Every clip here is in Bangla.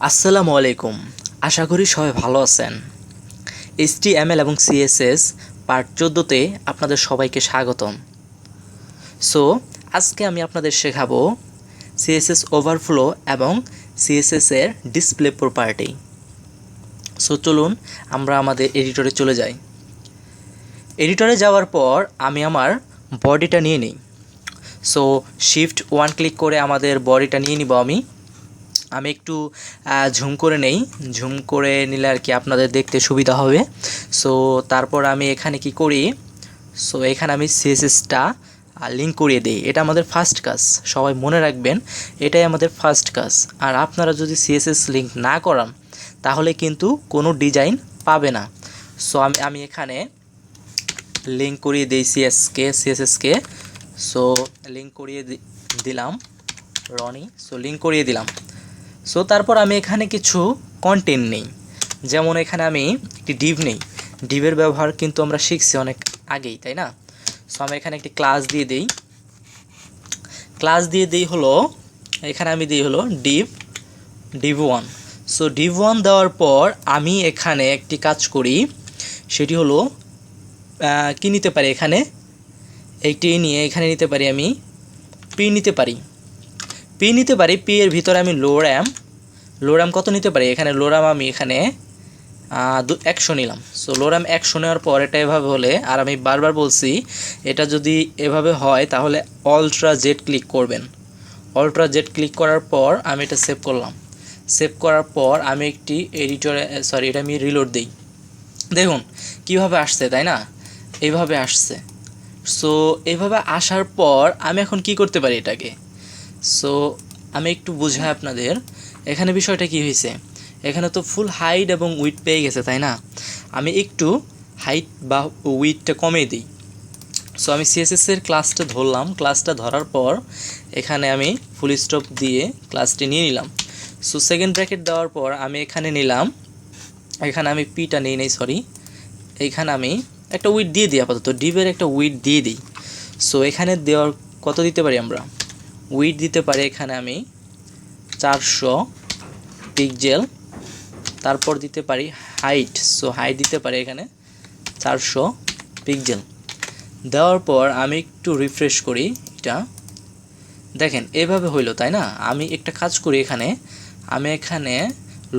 আসসালামু আলাইকুম। আশা করি সবাই ভালো আছেন। HTML এবং CSS পার্ট 14তে আপনাদের সবাইকে স্বাগতম। সো আজকে আমি আপনাদের শেখাবো CSS ওভারফ্লো এবং CSS এর ডিসপ্লে প্রপার্টি। সো চলুন আমরা আমাদের এডিটরে চলে যাই। এডিটরে যাওয়ার পর আমি আমার বডিটা নিয়ে নিই। সো শিফট 1 ক্লিক করে আমাদের বডিটা নিয়ে নিব। আমি একটু ঝুম করে নেই, ঝুম করে নিলে আর কি আপনাদের দেখতে সুবিধা হবে। সো তারপর আমি এখানে কি করি, সো এখানে আমি সিএসএসটা লিঙ্ক করিয়ে দিই। এটা আমাদের ফার্স্ট কাজ, সবাই মনে রাখবেন, এটাই আমাদের ফার্স্ট কাজ। আর আপনারা যদি সিএসএস লিঙ্ক না করান তাহলে কিন্তু কোনো ডিজাইন পাবে না। সো আমি এখানে লিঙ্ক করিয়ে দিই সিএসএসকে। সো লিঙ্ক করিয়ে দিলাম রনি। সো লিঙ্ক করিয়ে দিলাম। সো তারপর আমি এখানে কিছু কন্টেন্ট নেই, যেমন এখানে আমি একটি ডিভ নেই। ডিভের ব্যবহার কিন্তু আমরা শিখছি অনেক আগেই, তাই না? সো আমি এখানে একটি ক্লাস দিয়ে দিই হলো, এখানে আমি দিই হলো div1। সো div1 দেওয়ার পর আমি এখানে একটি কাজ করি, সেটি হলো কি নিতে পারি, এখানে এইটি নিয়ে এখানে নিতে পারি, আমি পি নিতে পারি। পি এর ভিতরে আমি লো র্যাম কত নিতে পারি, এখানে লো র্যাম আমি এখানে 100 নিলাম। সো লো র্যাম 100 নেওয়ার পর এটা এভাবে হলে, আর আমি বারবার বলছি এটা যদি এভাবে হয় তাহলে অল্ট্রা জেড ক্লিক করবেন। অল্ট্রা জেড ক্লিক করার পর আমি এটা সেভ করলাম। সেভ করার পর আমি একটি এডিটরে এটা আমি রিলোড দিই। দেখুন কিভাবে আসছে, তাই না? এইভাবে আসছে। সো এইভাবে আসার পর আমি এখন কি করতে পারি এটাকে। সো আমি একটু বোঝাই আপনাদের, এখানে বিষয়টা কি হয়েছে, এখানে তো ফুল হাইট এবং উইডথ পেয়ে গেছে, তাই না? আমি একটু হাইট বা উইডথটা কমিয়ে দিই। সো আমি সিএসএস এর ক্লাসটা ধরলাম। ক্লাসটা ধরার পর এখানে আমি ফুল স্টপ দিয়ে ক্লাসটি নিয়ে নিলাম। সো সেকেন্ড ব্র্যাকেট দেওয়ার পর আমি এখানে নিলাম, এখানে আমি পিটা নিয়ে নেই, এইখানে আমি একটা উইডথ দিয়ে দিই, আপাতত ডিভের একটা উইডথ দিয়ে দিই। সো এখানে দেওয়ার কত দিতে পারি আমরা, উইডথ দিতে পারি এখানে আমি 400 পিক্সেল। তারপর দিতে পারি হাইট, সো হাইট দিতে পারি এখানে 400 পিক্সেল। দেওয়ার পর আমি একটু রিফ্রেশ করি এটা, দেখেন এভাবে হইলো, তাই না? আমি একটা কাজ করি, আমি এখানে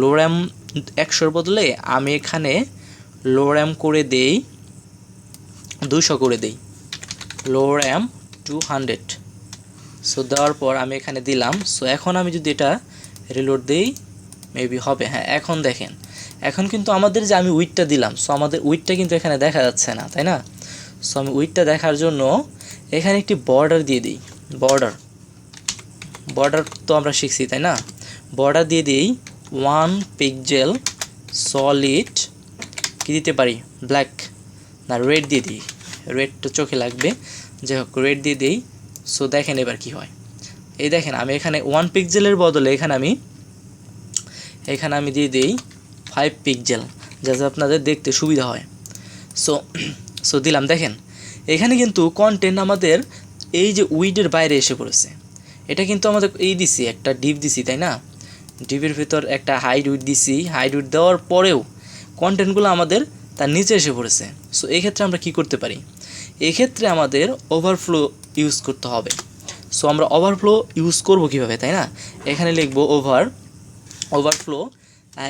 লো র্যাম 100 বদলে আমি এখানে লো র্যাম করে দেই 200 করে দেই, লো র্যাম 200। সো দেওয়ার পর আমি এখানে দিলাম। সো এখন আমি যদি এটা রিলোড দিই মেবি হবে। হ্যাঁ, এখন দেখেন, এখন কিন্তু আমাদের যে আমি উইডথটা দিলাম, সো আমাদের উইডথটা কিন্তু এখানে দেখা যাচ্ছে না, তাই না? সো আমি উইডথটা দেখার জন্য এখানে একটি বর্ডার দিয়ে দিই। বর্ডার তো আমরা শিখছি, তাই না? বর্ডার দিয়ে দিই 1 পিক্সেল সলিড, কি দিতে পারি, ব্ল্যাক না রেড দিয়ে দিই, রেড তো চোখে লাগবে, যাই হোক রেড দিয়ে দিই। সো দেখেন এবার কি হয়, এই দেখেন আমি এখানে 1 পিক্সেলের বদলে এখানে আমি দিয়ে দিই 5 পিক্সেল, যাতে আপনাদের দেখতে সুবিধা হয়। সো দিলাম, দেখেন এখানে কিন্তু কন্টেন্ট আমাদের এই যে উইডের বাইরে এসে পড়েছে। এটা কিন্তু আমাদের এই দিছি, একটা ডিভ দিছি, তাই না? ডিভের ভিতর একটা হাইড উইড দিছি, হাইড উইড দেওয়ার পরেও কন্টেন্টগুলো আমাদের তার নিচে এসে পড়েছে। সো এক্ষেত্রে আমরা কি করতে পারি, এক্ষেত্রে আমাদের ওভারফ্লো ইউজ করতে হবে। সো আমরা ওভারফ্লো ইউজ করব কিভাবে, তাই না? এখানে লিখবো ওভারফ্লো,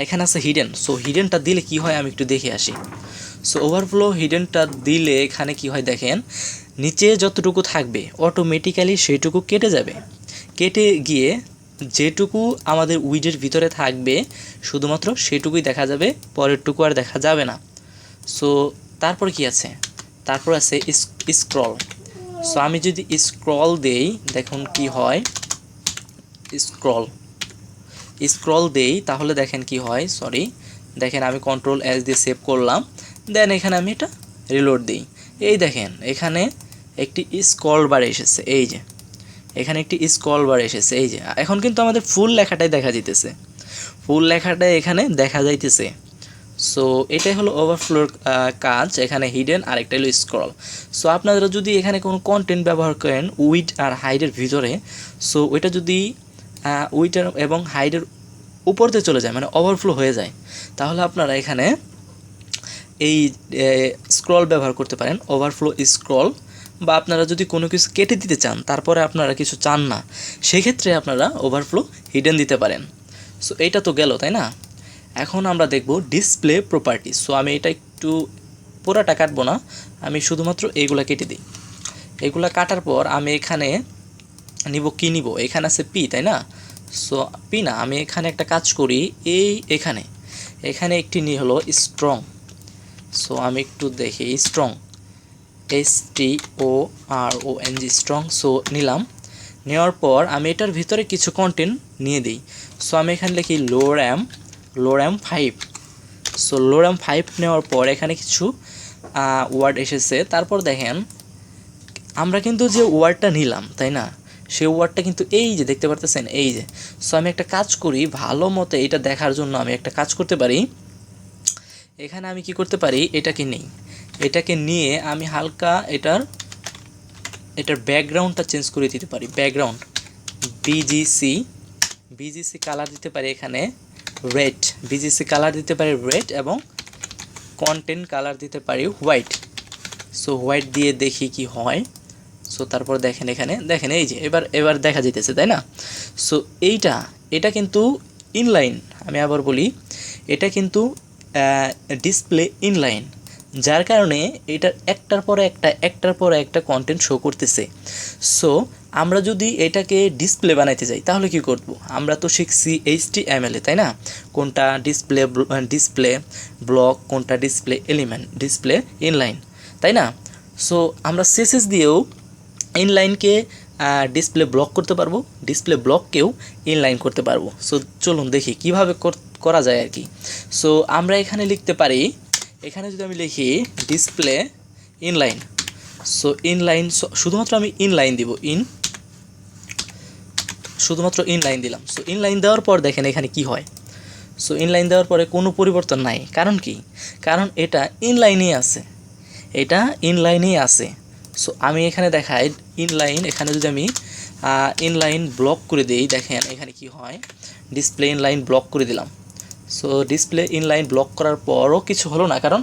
এখানে আছে হিডেন। সো হিডেনটা দিলে কি হয় আমি একটু দেখে আসি। সো ওভারফ্লো হিডেনটা দিলে এখানে কি হয় দেখেন, নিচে যতটুকু থাকবে অটোমেটিক্যালি সেইটুকু কেটে যাবে। কেটে গিয়ে যেটুকু আমাদের উইডের ভিতরে থাকবে শুধুমাত্র সেটুকুই দেখা যাবে, পরেরটুকু আর দেখা যাবে না। সো তারপর কি আছে, তারপর আছে স্ক্রল। সো আমি যদি স্ক্রল দেই, দেখুন কি হয়, স্ক্রল দেই তাহলে দেখেন কি হয়, দেখেন আমি কন্ট্রোল এস দিয়ে সেভ করলাম, দেন এখানে আমি এটা রিলোড দিই। এই দেখেন এখানে একটি স্ক্রল বার এসেছে, এই যে এখানে একটি স্ক্রল বার এসেছে, এই যে এখন কিন্তু আমাদের ফুল লেখাটাই দেখা যাইতেছে, এখানে দেখা যাইতেছে। সো এটাই হলো ওভারফ্লোর কাজ, এখানে হিডেন আর একটা হলো স্ক্রল। সো আপনারা যদি এখানে কোনো কন্টেন্ট ব্যবহার করেন উইড আর হাইডের ভিতরে, সো ওইটা যদি উইড এবং হাইডের উপরতে চলে যায়, মানে ওভারফ্লো হয়ে যায়, তাহলে আপনারা এখানে এই স্ক্রল ব্যবহার করতে পারেন, ওভারফ্লো স্ক্রল। বা আপনারা যদি কোনো কিছু কেটে দিতে চান, তারপরে আপনারা কিছু চান না, সেক্ষেত্রে আপনারা ওভারফ্লো হিডেন দিতে পারেন। সো এইটা তো গেল, তাই না? এখন আমরা দেখব ডিসপ্লে প্রপার্টি। সো আমি এটা একটু পুরাটা কাটবো না, আমি শুধুমাত্র এইগুলা কেটে দিই। এগুলা কাটার পর আমি এখানে নিব, কি নিব, এখানে আছে পি, তাই না? সো পি না, আমি এখানে একটা কাজ করি, এখানে একটি নিয়ে হলো স্ট্রং। সো আমি একটু দেখি, স্ট্রং, STORONG, স্ট্রং। সো নিলাম, নেওয়ার পর আমি এটার ভিতরে কিছু কন্টেন্ট নিয়ে দিই। সো আমি এখানে লিখি লো র্যাম 5। সো লো র্যাম 5 নেওয়ার পর এখানে কিছু ওয়ার্ড এসেছে। তারপর দেখেন আমরা কিন্তু যে ওয়ার্ডটা নিলাম, তাই না, সেই ওয়ার্ডটা কিন্তু এই যে দেখতে পারতেছেন, এই যে। সো আমি একটা কাজ করি, ভালো মতো এটা দেখার জন্য আমি একটা কাজ করতে পারি, এখানে আমি কি করতে পারি, এটাকে নিয়ে আমি হালকা এটার ব্যাকগ্রাউন্ডটা চেঞ্জ করে দিতে পারি। ব্যাকগ্রাউন্ড বিজিসি কালার দিতে পারি, এখানে রেড, বিজিসি কালার দিতে পারি রেড, এবং কন্টেন্ট কালার দিতে পারি হোয়াইট। সো হোয়াইট দিয়ে দেখি কি হয়। সো তারপর দেখেন, এখানে দেখেন, এই যে এবার দেখা যেতেছে, তাই না? সো এটা কিন্তু ইনলাইন, আমি আবার বলি, এটা কিন্তু ডিসপ্লে ইনলাইন, যার কারণে এটা একটার পর একটা কন্টেন্ট শো করতেছে। সো আমরা যদি এটাকে ডিসপ্লে বানাইতে যাই, তাহলে কি করব? আমরা তো শিখছি HTML, তাই না? কোনটা ডিসপ্লে ব্লক, কোনটা ডিসপ্লে এলিমেন্ট, ডিসপ্লে ইনলাইন, তাই না? সো আমরা CSS দিয়েও ইনলাইনকে ডিসপ্লে ব্লক করতে পারবো, ডিসপ্লে ব্লককেও ইনলাইন করতে পারবো। সো চলুন দেখি কিভাবে করা যায় আর কি। সো আমরা এখানে লিখতে পারি, এখানে যদি আমি লিখি ডিসপ্লে ইনলাইন, সো ইনলাইন, শুধুমাত্র আমি ইনলাইন দিব, শুধুমাত্র ইনলাইন দিলাম। সো ইনলাইন দেওয়ার পর দেখেন এখানে কি হয়। সো ইনলাইন দেওয়ার পরে কোনো পরিবর্তন নাই, কারণ কি? কারণ এটা ইনলাইনেই আছে। সো আমি এখানে দেখাই ইনলাইন, এখানে যদি আমি ইনলাইন ব্লক করে দিই, দেখেন এখানে কি হয়, ডিসপ্লে ইনলাইন ব্লক করে দিলাম। সো ডিসপ্লে ইনলাইন ব্লক করার পরও কিছু হলো না, কারণ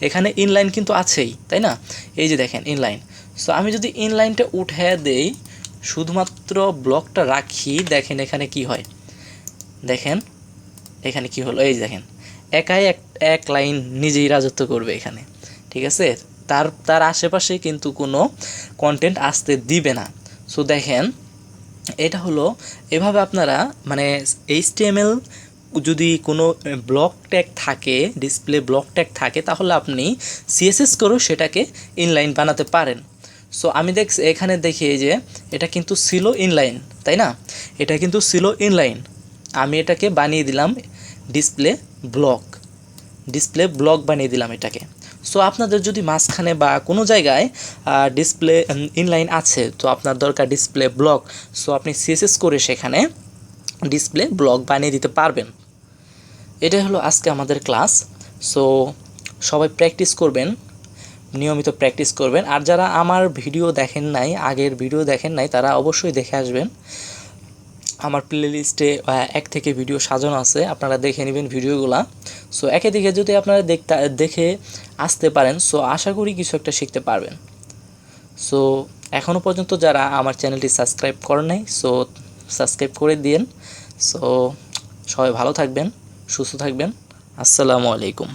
এখানে ইনলাইন কিন্তু আছেই, তাই না? এই যে দেখেন ইনলাইন। সো আমি যদি ইনলাইনটা উঠে দেই, শুধুমাত্র ব্লকটা রাখি, দেখেন এখানে কি হয়, দেখেন এখানে কি হলো, এই যে দেখেন একাই এক লাইন নিজেই রাজত্ব করবে এখানে, ঠিক আছে? তার আশেপাশে কিন্তু কোনো কন্টেন্ট আসতে দিবে না। সো দেখেন এটা হলো, এভাবে আপনারা মানে HTML যদি কোনো ব্লক ট্যাগ থাকে, ডিসপ্লে ব্লক ট্যাগ থাকে, তাহলে আপনি CSS করেও সেটাকে ইনলাইন বানাতে পারেন। সো আমি এখানে দেখি যে এটা কিন্তু ছিল ইনলাইন, তাই না? এটা কিন্তু ছিল ইনলাইন, আমি এটাকে বানিয়ে দিলাম ডিসপ্লে ব্লক বানিয়ে দিলাম এটাকে। সো আপনাদের যদি মাঝখানে বা কোনো জায়গায় ডিসপ্লে ইনলাইন আছে, তো আপনার দরকার ডিসপ্লে ব্লক, সো আপনি CSS করে সেখানে ডিসপ্লে ব্লক বানিয়ে দিতে পারবেন। এটাই হলো আজকে আমাদের ক্লাস। সো সবাই প্র্যাকটিস করবেন, নিয়মিত প্র্যাকটিস করবেন। আর যারা আমার ভিডিও দেখেন নাই, আগের ভিডিও দেখেন নাই, তারা অবশ্যই দেখে আসবেন। আমার প্লেলিস্টে 1 থেকে ভিডিও সাজানো আছে, আপনারা দেখে নেবেন ভিডিওগুলা। সো একে দিকে যদি আপনারা দেখে আসতে পারেন, সো আশা করি কিছু একটা শিখতে পারবেন। সো এখনও পর্যন্ত যারা আমার চ্যানেলটি সাবস্ক্রাইব করেন নাই, সো সাবস্ক্রাইব করে দিন। সো সবাই ভালো থাকবেন, সুস্থ থাকবেন। আসসালামু আলাইকুম।